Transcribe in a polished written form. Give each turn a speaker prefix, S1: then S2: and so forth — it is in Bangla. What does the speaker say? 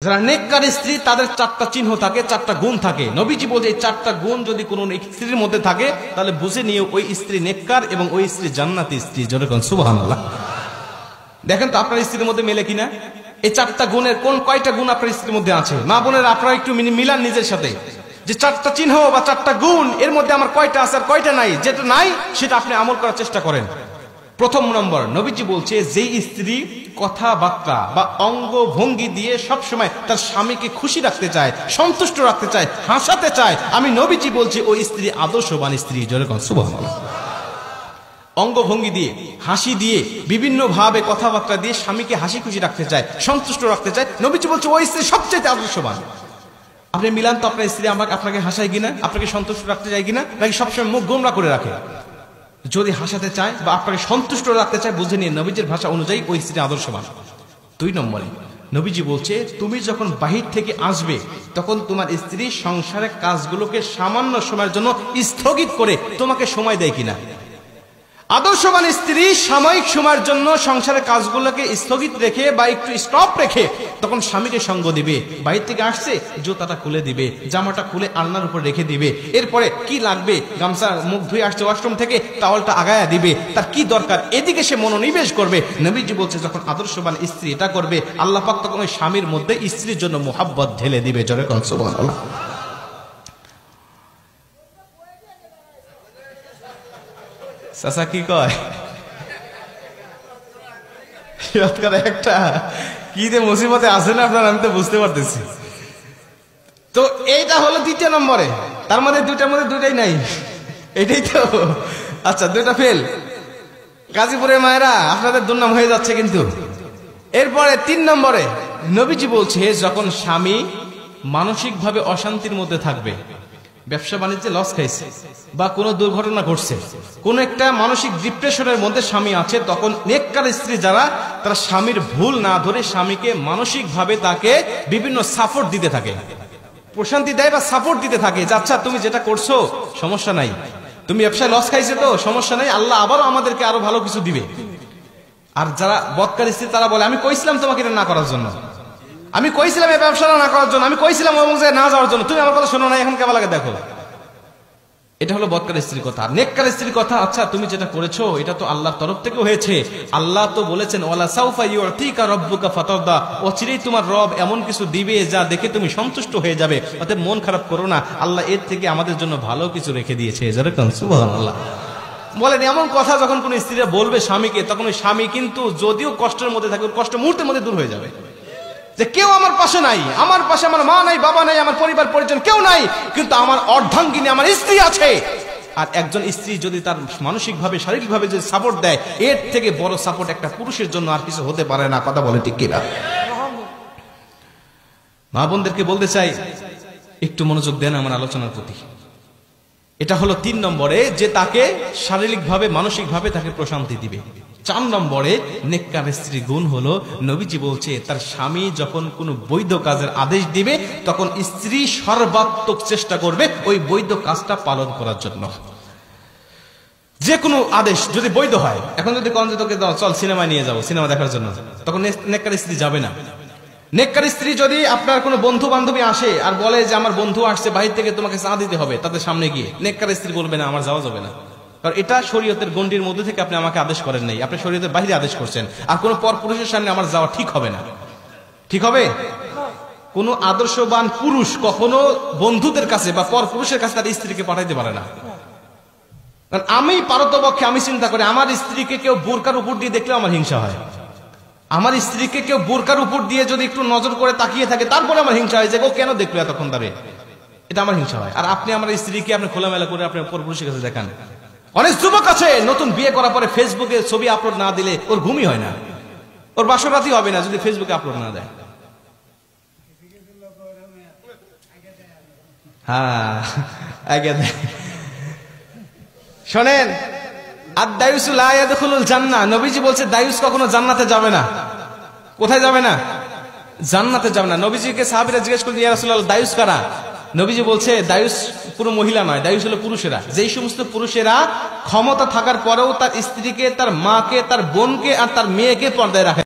S1: যারা নেককার স্ত্রী তাদের চারটা চিহ্ন থাকে, চারটা গুণ থাকে। নবীজি বলছে এই চারটা গুণ যদি কোনো স্ত্রীর মধ্যে থাকে তাহলে বুঝে নিয়ে ওই স্ত্রী নেককার এবং ওই স্ত্রী জান্নাতি স্ত্রী। যেরকম সুবহানাল্লাহ। দেখেন তো আপনার স্ত্রীর মধ্যে মেলে কিনা এই চারটা গুণের কয়টা গুণ আপনার স্ত্রীর মধ্যে আছে? মা বোনেরা আপনারা একটু মিলান নিজের সাথে, যে চারটা চিহ্ন বা চারটা গুণ এর মধ্যে আমার কয়টা আছে আর কয়টা নাই। যেটা নাই সেটা আপনি আমল করার চেষ্টা করেন। প্রথম নম্বর, নবীজি বলছে যেই স্ত্রী কথাবার্তা বা অঙ্গ ভঙ্গি দিয়ে সবসময় তার স্বামীকে খুশি রাখতে চায়, সন্তুষ্ট রাখতে চায়, হাসাতে চায়, আমি নবীজি বলছি ওই স্ত্রী আদর্শবান স্ত্রী। যেরকম সুবহানাল্লাহ। অঙ্গভঙ্গি দিয়ে, হাসি দিয়ে, বিভিন্ন ভাবে কথাবার্তা দিয়ে স্বামীকে হাসি খুশি রাখতে চায়, সন্তুষ্ট রাখতে চায়, নবীজি বলছে ওই স্ত্রী সবচেয়ে আদর্শবান। আপনি মিলান তো আপনার স্ত্রী আপনাকে হাসায় কিনা, আপনাকে সন্তুষ্ট রাখতে চায় কিনা, নাকি সবসময় মুখ গোমরা করে রাখে? যদি হাসাতে চায় বা আপনাকে সন্তুষ্ট রাখতে চায় বুঝে নিয়ে নবীজির ভাষা অনুযায়ী ওই স্ত্রী আদর্শবান। 2 নম্বরে নবীজি বলছে তুমি যখন বাহির থেকে আসবে তখন তোমার স্ত্রী সংসারের কাজগুলোকে সামান্য সময়ের জন্য স্থগিত করে তোমাকে সময় দেয় কিনা। আদর্শবান স্ত্রী সাময়িক সময়ের জন্য সংসারের কাজগুলোকে স্থগিত রেখে বা একটু স্টপ রেখে তখন স্বামীকে সঙ্গ দিবে। বাইরে থেকে আসছে জুতাটা খুলে দিবে, জামাটা খুলে আলনার উপর রেখে দিবে, এরপরে কি লাগবে গামছা মুখ ধুয়ে আসছে ওয়াশরুম থেকে টাওয়ালটা আগায়া দিবে, তার কি দরকার এদিকে সে মনোনিবেশ করবে। নবীজি বলছে যখন আদর্শবান স্ত্রী এটা করবে আল্লাহ পাক তখন ওই স্বামীর মধ্যে স্ত্রীর জন্য মোহাব্বত ঢেলে দিবে। জোরে কোন সুবহানাল্লাহ। চাচা কি কয় একটা কি যে মুসিবতে আছে না আপনার, আমি তো বুঝতে পারতেছি। তো এইটা হলো 2 নম্বরে, তার মধ্যে 2টার মধ্যে 2টাই নাই, এটাই তো। আচ্ছা 2টা ফেল। গাজীপুরের মায়েরা আপনাদের দুর্নাম হয়ে যাচ্ছে কিন্তু। এরপরে 3 নম্বরে নবীজি বলছে যখন স্বামী মানসিক ভাবে অশান্তির মধ্যে থাকবে, ব্যবসা বাণিজ্যে লস খাইছে বা কোনো দুর্ঘটনা ঘটছে, কোন একটা মানসিক ডিপ্রেশনের মধ্যে স্বামী আছে, তখন নেককার স্ত্রী যারা তারা স্বামীর ভুল না ধরে স্বামীকে মানসিক ভাবে তাকে বিভিন্ন সাপোর্ট দিতে থাকে, প্রশান্তি দেয় বা সাপোর্ট দিতে থাকে যে আচ্ছা তুমি যেটা করছো সমস্যা নাই, তুমি ব্যবসায় লস খাইছে তো সমস্যা নাই, আল্লাহ আবারও আমাদেরকে আরো ভালো কিছু দিবে। আর যারা বদকার স্ত্রী তারা বলে আমি কইছিলাম তোমাকে এটা না করার জন্য, আমি কইছিলাম এই ব্যবসাটা না করার জন্য, আমি কইছিলাম ওই জায়গায় না যাওয়ার জন্য, তুমি আমার কথা শোনো না, এখন কেমন লাগে দেখো। এটা হলো বদকার স্ত্রীর কথা। নেককার স্ত্রীর কথা আচ্ছা তুমি যেটা করেছো এটা তো আল্লাহর তরফ থেকে হয়েছে, আল্লাহ তো বলেছেন ওয়ালা সাউফা ইউতিকা রাব্বুকা ফাতারদা, অচিরেই তোমার রব এমন কিছু দিবে যা দেখে তুমি সন্তুষ্ট হয়ে যাবে, অতএব মন খারাপ করো না, আল্লাহ এর থেকে আমাদের জন্য ভালো কিছু রেখে দিয়েছে। যেরকম সুবহানাল্লাহ। বলেন এমন কথা যখন কোন স্ত্রীরা বলবে স্বামীকে, তখন ওই স্বামী কিন্তু যদিও কষ্টের মধ্যে থাকবে কষ্ট মুহূর্তের মধ্যে দূর হয়ে যাবে, যে কেউ আমার পাশে নাই, আমার পাশে আমার মা নাই, বাবা নাই, আমার পরিবার পরিজন কেউ নাই, কিন্তু আমার অর্ধাঙ্গিনী আমার স্ত্রী আছে। আর একজন স্ত্রী যদি তার মানসিক ভাবে শারীরিক ভাবে যদি সাপোর্ট দেয়, এর থেকে বড় সাপোর্ট একটা পুরুষের জন্য আর কিছু হতে পারে না। কথা বলে ঠিক কিনা? মা বোনদেরকে বলতে চাই একটু মনোযোগ দেন আমার আলোচনার প্রতি। এটা হলো 3 নম্বরে যে তাকে শারীরিক ভাবে মানসিক ভাবে তাকে প্রশান্তি দিবে। 4 নম্বরে নেককার স্ত্রী গুণ হলো নবীজি বলছে তার স্বামী যখন কোনো বৈধ কাজের আদেশ দিবে তখন স্ত্রী সর্বাত্মক চেষ্টা করবে ওই বৈধ কাজটা পালন করার জন্য। যে কোনো আদেশ যদি বৈধ হয়, এখন যদি কোন তোকে চল সিনেমা নিয়ে যাবো, সিনেমা দেখার জন্য, তখন নেককার স্ত্রী যাবে না। নেককার স্ত্রী যদি আপনার কোনো বন্ধু বান্ধবী আসে আর বলে যে আমার বন্ধু আসছে বাহির থেকে তোমাকে চা দিতে হবে, তাদের সামনে গিয়ে নেককার স্ত্রী বলবে না আমার যাওয়া যাবে না, কারণ এটা শরীয়তের গণ্ডির মধ্যে থেকে আপনি আমাকে আদেশ করেন নাই, আপনি শরীয়তের বাইরে আদেশ করছেন। আর কোন পর পুরুষের সামনে আমার যাওয়া ঠিক হবে না। ঠিক হবে? কোন আদর্শবান পুরুষ কখনো বন্ধুদের কাছে বা পর পুরুষের কাছে তার স্ত্রীকে পাঠাইতে পারে না। কারণ আমি পারতপক্ষে আমি চিন্তা করি আমার স্ত্রীকে কেউ বোরকার উপর দিয়ে দেখলেও আমার হিংসা হয়, আমার স্ত্রীকে কেউ বোরকার উপর দিয়ে যদি একটু নজর করে তাকিয়ে থাকে তারপরে আমার হিংসা হয় যে ও কেন দেখলো এতক্ষণ ধরে, এটা আমার হিংসা হয়। আর আপনি আমার স্ত্রীকে আপনি খোলামেলা করে আপনি পর পুরুষের কাছে দেখান। অনেক যুবক আছে নতুন বিয়ে করার পরে ফেসবুকে ছবি আপলোড না দিলে ওর ঘুমই হয় না, ওর বাসরাতই হবে না যদি ফেসবুকে আপলোড না দেয়। হ্যাঁ আগে শোনেন, আর দায়ুস লা ইয়াদখুলুল জান্নাহ, নবীজি বলছে দায়ুস কখনো জান্নাতে যাবে না। কোথায় যাবে না? জান্নাতে যাবে না। নবীজিকে সাহাবীরা জিজ্ঞেস করলেন ইয়া রাসূলুল্লাহ দায়ুস কারা? নবীজি বলছে দায়ুস পুরো মহিলা নয়, দায়ুস হলো পুরুষেরা। যেই সমস্ত পুরুষেরা ক্ষমতা থাকার পরেও তার স্ত্রীকে, তার মাকে, তার বোনকে আর তার মেয়েকে পর্দায় রাখে।